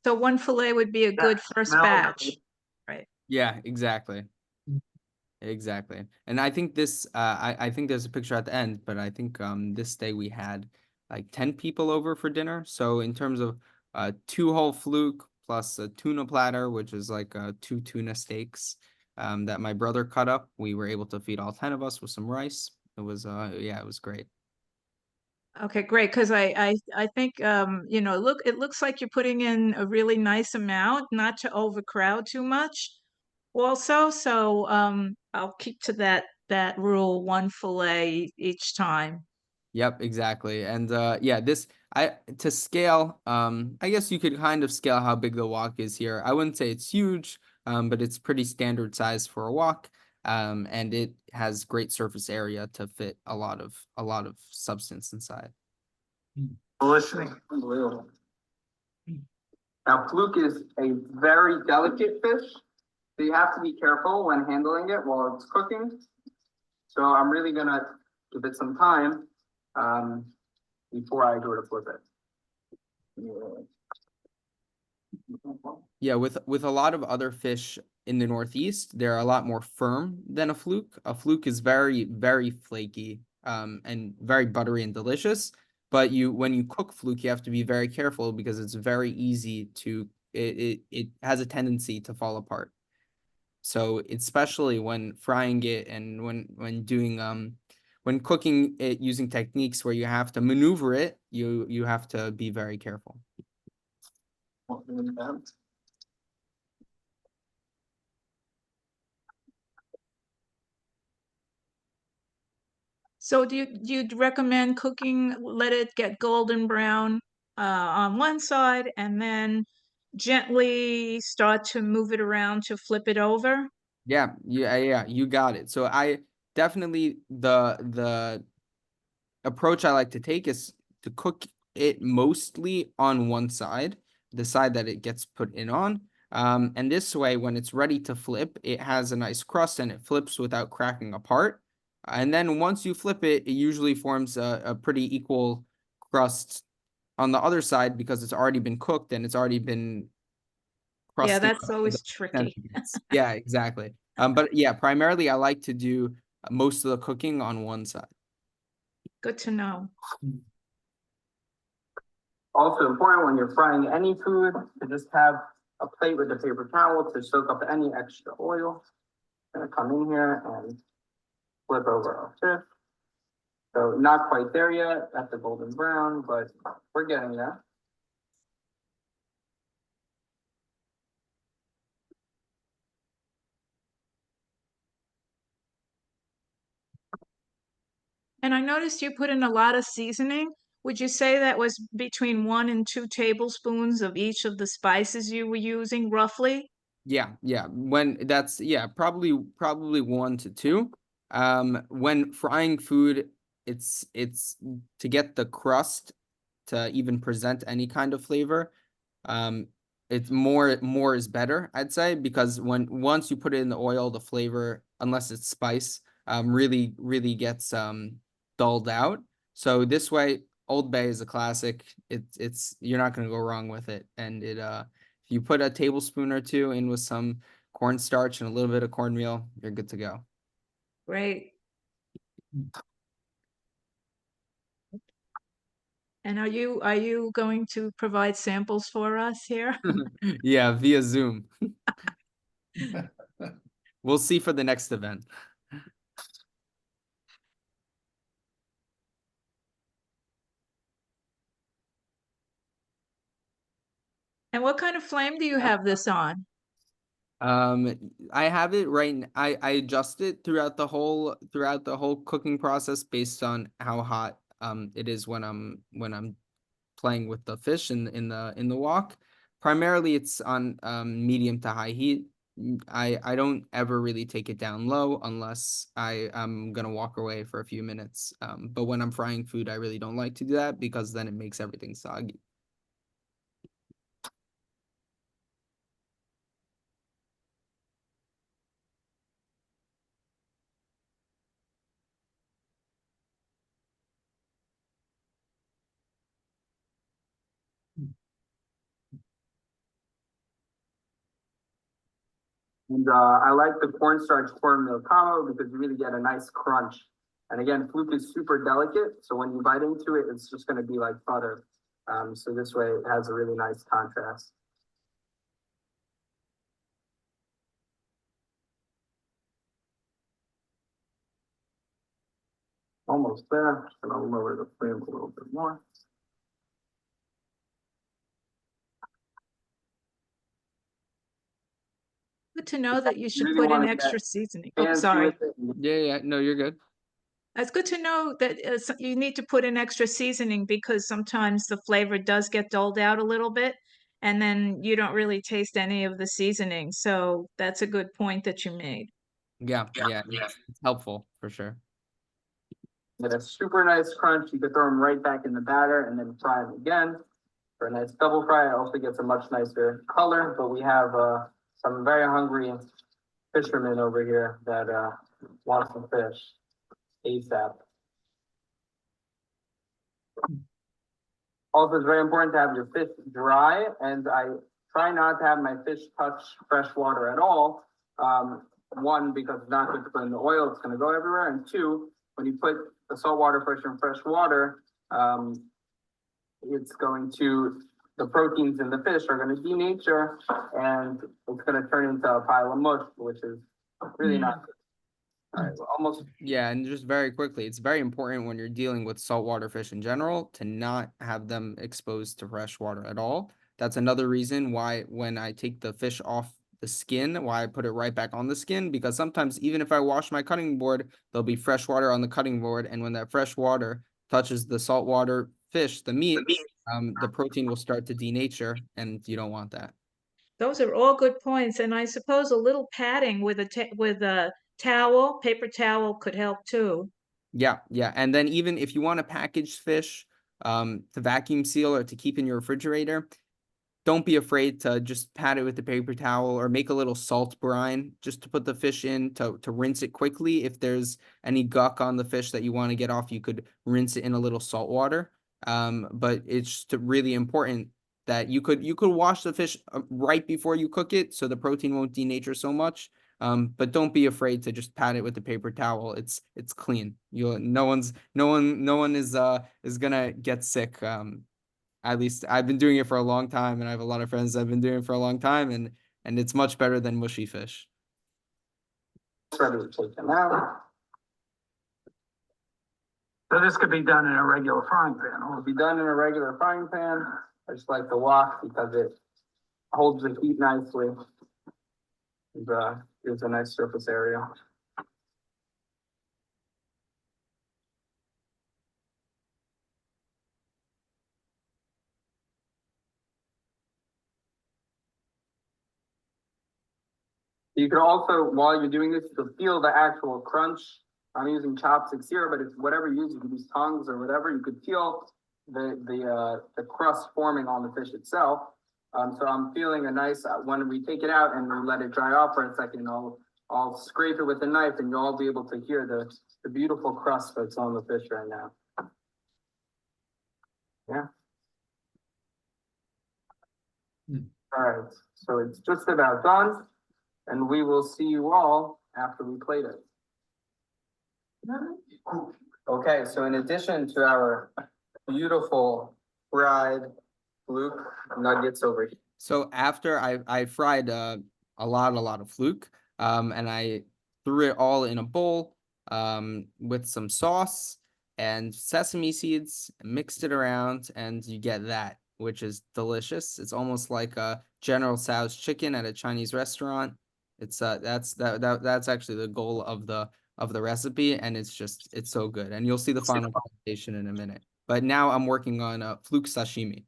So one fillet would be a good first smell batch. Yeah, exactly. Exactly. And I think this, I think there's a picture at the end, but I think this day we had like 10 people over for dinner. So in terms of 2 whole fluke plus a tuna platter, which is like 2 tuna steaks that my brother cut up, we were able to feed all 10 of us with some rice. It was, yeah, it was great. Okay, great. Because I think you know, it looks like you're putting in a really nice amount, not to overcrowd too much. Also, so I'll keep to that rule, 1 fillet each time. Yep, exactly. And yeah, this to scale, I guess you could kind of scale how big the wok is here. I wouldn't say it's huge, but it's pretty standard size for a wok. And it has great surface area to fit a lot of substance inside. Delicious. Unbelievable. Now, fluke is a very delicate fish, so you have to be careful when handling it while it's cooking. So I'm really gonna give it some time before I go to flip it. Yeah, with a lot of other fish in the Northeast, they're a lot more firm than a fluke. A fluke is very, very flaky, and very buttery and delicious. But when you cook fluke, you have to be very careful because it's very easy to, it has a tendency to fall apart. So especially when frying it and when doing when cooking it using techniques where you have to maneuver it, you have to be very careful. So do you recommend cooking, let it get golden brown on one side and then gently start to move it around to flip it over? Yeah, you got it. So I definitely the approach I like to take is to cook it mostly on one side, the side that it gets put in on. And this way, when it's ready to flip, it has a nice crust and it flips without cracking apart. And then once you flip it, it usually forms a pretty equal crust on the other side because it's already been cooked and it's already been Yeah, crusted. that's always tricky. Yeah, exactly. But yeah, primarily I like to do most of the cooking on one side. Good to know. Also important when you're frying any food to just have a plate with a paper towel to soak up any extra oil. Gonna come in here and flip over our fish. So not quite there yet at the golden brown, but we're getting there. And I noticed you put in a lot of seasoning. Would you say that was between 1 and 2 tablespoons of each of the spices you were using, roughly? Yeah. When that's probably 1 to 2. When frying food, it's to get the crust to even present any kind of flavor. It's more is better, I'd say, because once you put it in the oil, the flavor, unless it's spice, really gets dulled out. So this way, Old Bay is a classic. It's you're not gonna go wrong with it. And if you put a tablespoon or two in with some cornstarch and a little bit of cornmeal, you're good to go. Great. And are you going to provide samples for us here? Yeah, via Zoom. We'll see for the next event. And what kind of flame do you have this on? I have it right. I adjust it throughout the whole cooking process based on how hot it is when I'm playing with the fish in the wok. Primarily, it's on medium to high heat. I don't ever really take it down low unless I'm gonna walk away for a few minutes. But when I'm frying food, I really don't like to do that because then it makes everything soggy. And I like the cornstarch cornmeal combo because you really get a nice crunch. And again, fluke is super delicate, so when you bite into it, it's just going to be like butter. So this way it has a really nice contrast. Almost there. Just gonna lower the flame a little bit more. Good to know that you should Really put in wanna get extra seasoning. Oh, fancy sorry. with it. Yeah, no, you're good. It's good to know that you need to put in extra seasoning because sometimes the flavor does get dulled out a little bit and then you don't really taste any of the seasoning. So that's a good point that you made. Yeah, it's helpful for sure. Get a super nice crunch. You could throw them right back in the batter and then fry them again. For a nice double fry, it also gets a much nicer color, but we have some very hungry fishermen over here that want some fish ASAP. Also, it's very important to have your fish dry, and I try not to have my fish touch fresh water at all. One, because it's not good to put in the oil, it's going to go everywhere, and two, when you put the saltwater fish in fresh water, it's going to, the proteins in the fish are going to denature, and it's going to turn into a pile of mush, which is really not good. All right, almost. Yeah, and just very quickly, it's very important when you're dealing with saltwater fish in general to not have them exposed to fresh water at all. That's another reason why when I take the fish off the skin, why I put it right back on the skin, because sometimes even if I wash my cutting board, there'll be fresh water on the cutting board, and when that fresh water touches the saltwater fish, the meat, the protein will start to denature, and you don't want that. Those are all good points. And I suppose a little padding with a towel, paper towel could help too. Yeah. And then even if you want to package fish to vacuum seal or to keep in your refrigerator, don't be afraid to just pat it with the paper towel or make a little salt brine just to put the fish in to rinse it quickly. If there's any guck on the fish that you want to get off, you could rinse it in a little salt water. But it's really important that you could wash the fish right before you cook it so the protein won't denature so much. But don't be afraid to just pat it with the paper towel. It's clean. No one is gonna get sick. At least I've been doing it for a long time, and I have a lot of friends that have been doing it for a long time, and it's much better than mushy fish. Ready to take them out. So this could be done in a regular frying pan. It'll be done in a regular frying pan. I just like the wok because it holds the heat nicely. And gives a nice surface area. You can also, while you're doing this, you can feel the actual crunch. I'm using chopsticks here, but it's whatever you use. You can use tongs or whatever. You could feel the crust forming on the fish itself. So I'm feeling a nice, when we take it out and we let it dry off for a second, I'll scrape it with a knife and you'll all be able to hear the beautiful crust that's on the fish right now. Yeah. Hmm. All right, so it's just about done, and we will see you all after we plate it. Okay, so in addition to our beautiful fried fluke nuggets over here. So after I fried a lot of fluke, and I threw it all in a bowl, with some sauce and sesame seeds, mixed it around, and you get that, which is delicious. It's almost like a General Tso's chicken at a Chinese restaurant. It's that's actually the goal of the recipe, and it's so good. And you'll see the final presentation in a minute. But now I'm working on a fluke sashimi.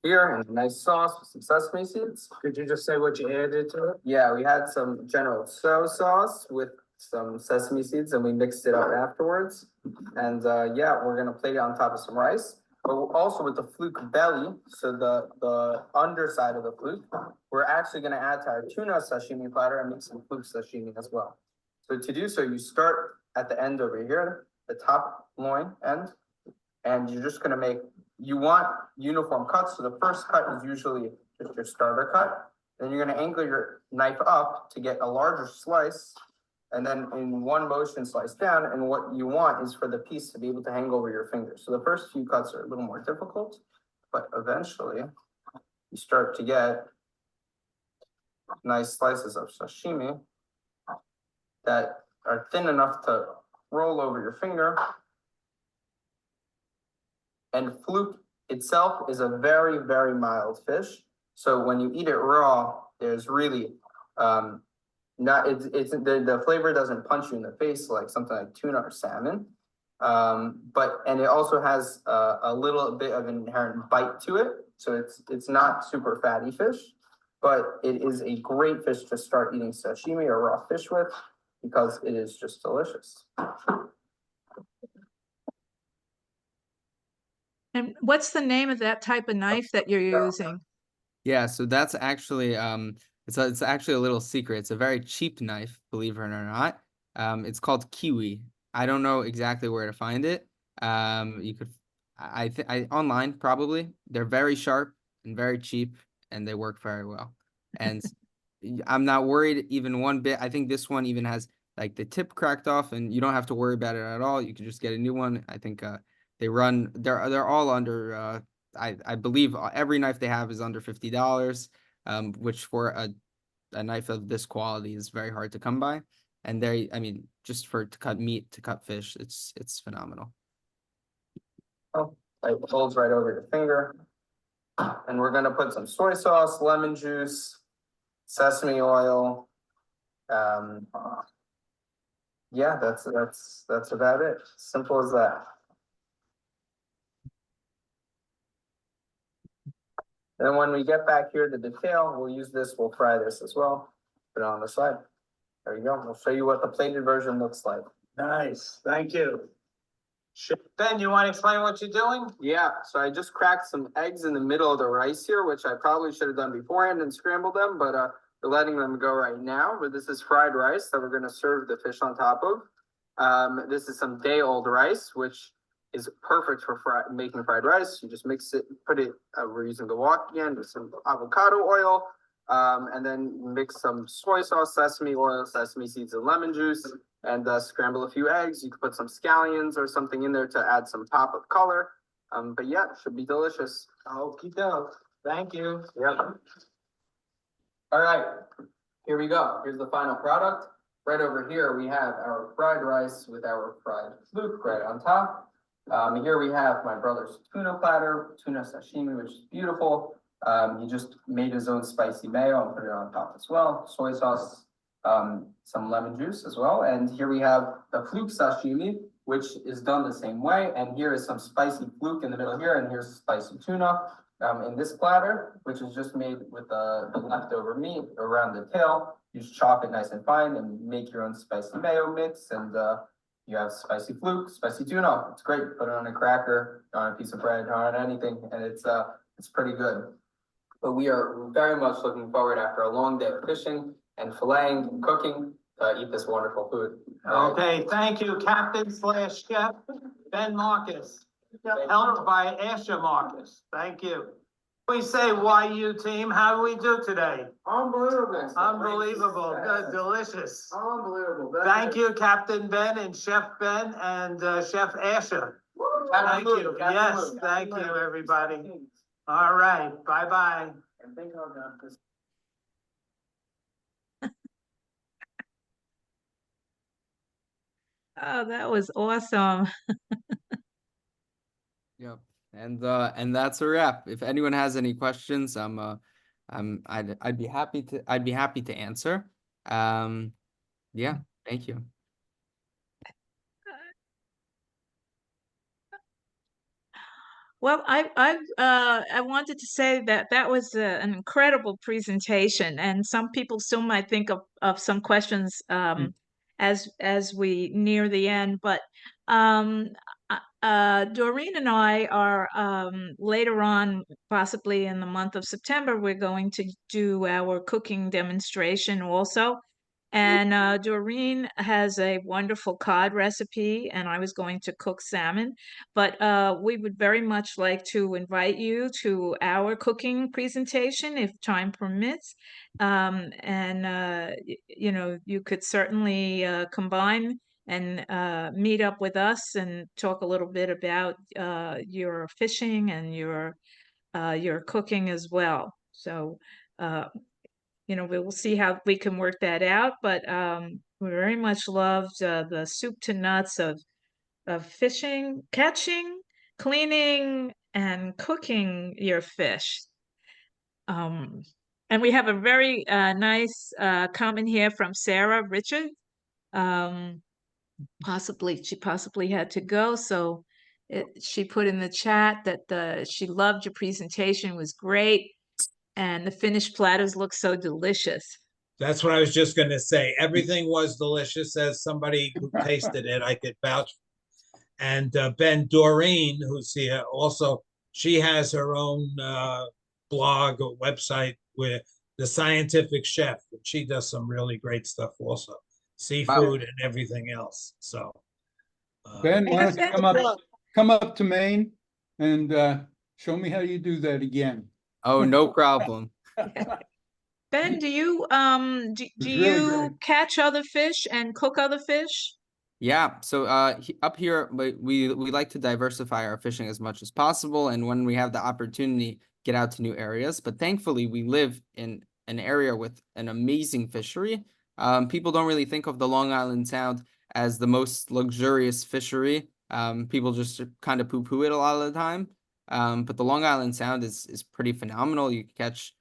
Here, and a nice sauce with some sesame seeds. Could you just say what you added to it? Yeah, we had some General Tso sauce with some sesame seeds and we mixed it up afterwards. And yeah, we're gonna plate it on top of some rice, but also with the fluke belly, so the underside of the fluke, we're actually gonna add to our tuna sashimi platter and make some fluke sashimi as well. So to do so, you start at the end over here, the top loin end, and you're just gonna make, you want uniform cuts, so the first cut is usually just your starter cut. Then you're gonna angle your knife up to get a larger slice, and then in one motion slice down, and what you want is for the piece to be able to hang over your fingers. So the first few cuts are a little more difficult, but eventually you start to get nice slices of sashimi that are thin enough to roll over your finger. And fluke itself is a very, very mild fish. So when you eat it raw, there's really the flavor doesn't punch you in the face like something like tuna or salmon. And it also has a little bit of an inherent bite to it. So it's not super fatty fish, but it is a great fish to start eating sashimi or raw fish with because it is just delicious. And what's the name of that type of knife that you're using? Yeah, so that's actually it's actually a little secret. It's a very cheap knife, believe it or not. It's called Kiwi. I don't know exactly where to find it. You could I online probably. They're very sharp and very cheap, and they work very well. And I'm not worried even one bit. I think this one even has like the tip cracked off, and you don't have to worry about it at all. You can just get a new one. I think they're all under I believe every knife they have is under $50, which for a knife of this quality is very hard to come by. And I mean, just to cut meat, to cut fish, it's phenomenal. Oh, it folds right over your finger. And we're gonna put some soy sauce, lemon juice, sesame oil. Yeah, that's about it. Simple as that. And when we get back here to the tail, we'll fry this as well. Put it on the side. There you go. We'll show you what the plated version looks like. Nice, thank you. Ben, you want to explain what you're doing? Yeah, so I just cracked some eggs in the middle of the rice here, which I probably should have done beforehand and scrambled them, but we're letting them go right now. But this is fried rice that we're going to serve the fish on top of. This is some day-old rice, which is perfect for making fried rice. You just mix it, we're using the wok again with some avocado oil, and then mix some soy sauce, sesame oil, sesame seeds, and lemon juice, and scramble a few eggs. You could put some scallions or something in there to add some pop of color. But yeah, it should be delicious. Okie doke. Thank you. Yep. All right, here we go. Here's the final product. Right over here, we have our fried rice with our fried fluke right on top. Here we have my brother's tuna platter, tuna sashimi, which is beautiful. He just made his own spicy mayo and put it on top as well. Soy sauce, some lemon juice as well. And here we have the fluke sashimi, which is done the same way. And here is some spicy fluke in the middle here, and here's spicy tuna in this platter, which is just made with the leftover meat around the tail. You just chop it nice and fine and make your own spicy mayo mix, and you have spicy fluke, spicy tuna. It's great. Put it on a cracker, on a piece of bread, on anything, and it's pretty good. But we are very much looking forward, after a long day of fishing and filleting and cooking, to eat this wonderful food. Okay, thank you, Captain / Chef Ben Marcus. helped by Asher Marcus. Thank you. We say YU team, how do we do today? Unbelievable. Unbelievable, good, delicious. Unbelievable. Thank you, Captain Ben and Chef Ben and Chef Asher. Thank you, yes, thank you, everybody. All right, bye-bye. Oh, that was awesome. Yep. And that's a wrap. If anyone has any questions, I'd be happy to answer. Yeah, thank you. Well, I wanted to say that that was an incredible presentation, and some people still might think of some questions as we near the end. But Doreen and I are later on, possibly in the month of September, we're going to do our cooking demonstration also. And Doreen has a wonderful cod recipe, and I was going to cook salmon. But we would very much like to invite you to our cooking presentation if time permits. You know, you could certainly combine and meet up with us and talk a little bit about your fishing and your cooking as well. So, you know, we will see how we can work that out. But we very much loved the soup to nuts of fishing, catching, cleaning, and cooking your fish. And we have a very nice comment here from Sarah Richard. She possibly had to go, so she put in the chat that she loved your presentation, was great, and the finished platters look so delicious. That's what I was just going to say. Everything was delicious. As somebody who tasted it, I could vouch. And Ben, Doreen, who's here, also, she has her own blog or website with The Scientific Chef. She does some really great stuff also, seafood and everything else. So, Ben, why don't you come up to Maine and show me how you do that again. Oh, no problem. Ben, do you Really catch other fish and cook other fish? Yeah, so up here, we like to diversify our fishing as much as possible, and when we have the opportunity, get out to new areas. But thankfully, we live in an area with an amazing fishery. People don't really think of the Long Island Sound as the most luxurious fishery. People just kind of poo-poo it a lot of the time. But the Long Island Sound is pretty phenomenal. You can catch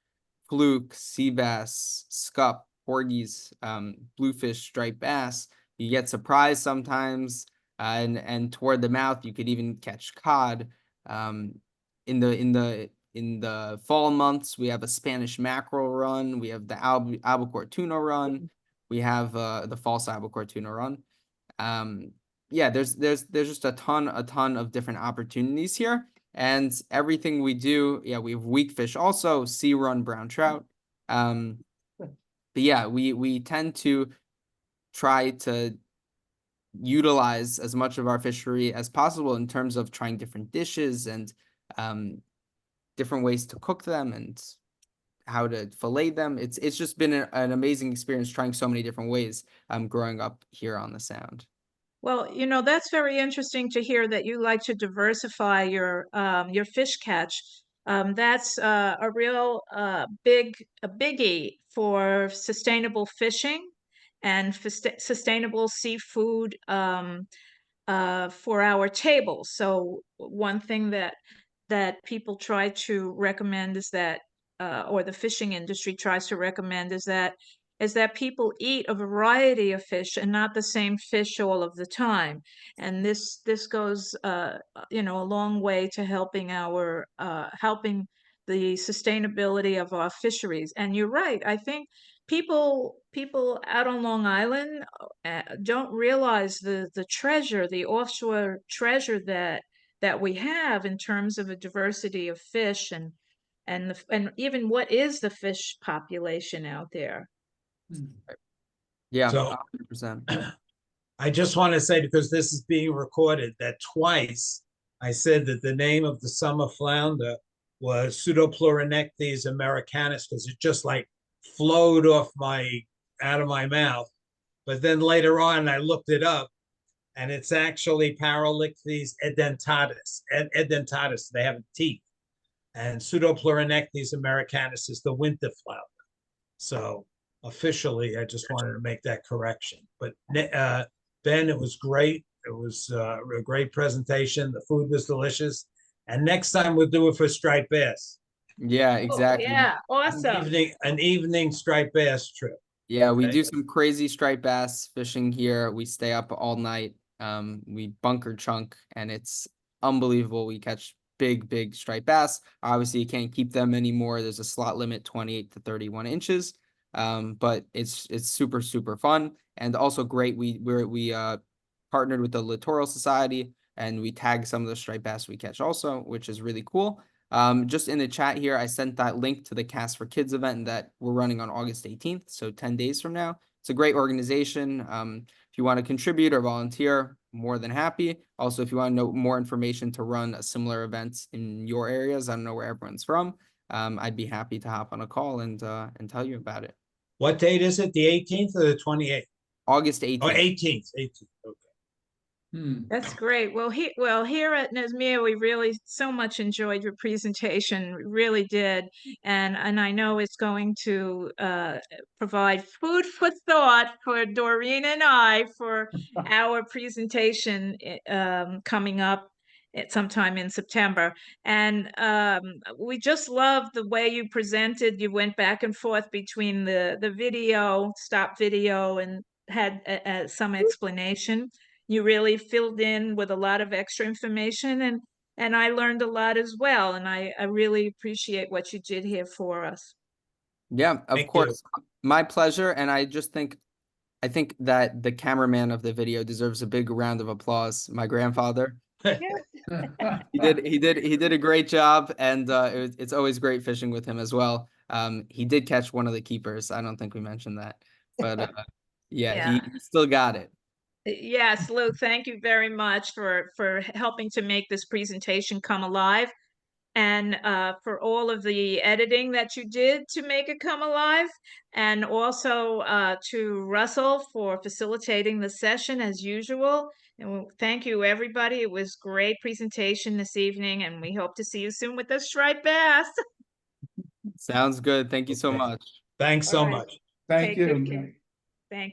fluke, sea bass, scup, porgies, bluefish, striped bass. You get surprised sometimes, and toward the mouth you could even catch cod. In the fall months we have a Spanish mackerel run. We have the albacore tuna run. We have the false albacore tuna run. Yeah, there's just a ton of different opportunities here, and everything we do. Yeah, we have weak fish also, sea run brown trout. But yeah, we tend to try to utilize as much of our fishery as possible in terms of trying different dishes and different ways to cook them and how to fillet them. It's just been an amazing experience trying so many different ways growing up here on the Sound. Well, you know, that's very interesting to hear that you like to diversify your fish catch. That's a real biggie for sustainable fishing and sustainable seafood for our table. So one thing that people try to recommend is that, or the fishing industry tries to recommend is that people eat a variety of fish and not the same fish all of the time. And this goes, you know, a long way to helping helping the sustainability of our fisheries. And you're right. I think people out on Long Island don't realize the treasure, the offshore treasure that we have in terms of a diversity of fish and even what is the fish population out there. Yeah, so 100%. I just want to say, because this is being recorded, that twice I said that the name of the summer flounder was Pseudoplurinectes americanus because it just like flowed out of my mouth. But then later on, I looked it up, and it's actually Paralichthys edentatus. Edentatus, they have teeth. And Pseudoplurinectes americanus is the winter flounder. So officially, I just wanted to make that correction. But Ben, it was great. It was a great presentation. The food was delicious. And next time we'll do it for striped bass. Yeah, exactly. Yeah, awesome. An evening striped bass trip. Yeah, we Okay. do some crazy striped bass fishing here. We stay up all night. We bunker chunk, and it's unbelievable. We catch big striped bass. Obviously, you can't keep them anymore. There's a slot limit, 28 to 31 inches. But it's super fun and also great. We partnered with the Littoral Society, and we tag some of the striped bass we catch also, which is really cool. Just in the chat here, I sent that link to the Cast for Kids event that we're running on August 18th, so 10 days from now. It's a great organization. If you want to contribute or volunteer, more than happy. Also, if you want to know more information to run a similar event in your areas, I don't know where everyone's from, I'd be happy to hop on a call and tell you about it. What date is it? The 18th or the 28th? August 18th. Oh, 18th. Okay. That's great. Well, here at Nesmia, we really so much enjoyed your presentation. We really did, and I know it's going to provide food for thought for Doreen and I for our presentation coming up at sometime in September. And we just love the way you presented. You went back and forth between the video, stop video, and had some explanation. You really filled in with a lot of extra information, and I learned a lot as well. And I really appreciate what you did here for us. Yeah, of Thank course. My pleasure. And I think that the cameraman of the video deserves a big round of applause. My grandfather. He did a great job, and it's always great fishing with him as well. He did catch one of the keepers. I don't think we mentioned that, but yeah, he still got it. Yes, Lou, thank you very much for helping to make this presentation come alive, and for all of the editing that you did to make it come alive, and also to Russell for facilitating the session as usual. And thank you, everybody. It was a great presentation this evening, and we hope to see you soon with the striped bass. Sounds good. Thank you so Okay. much. Thanks so All right. much. Thank Take good you. care. Thanks.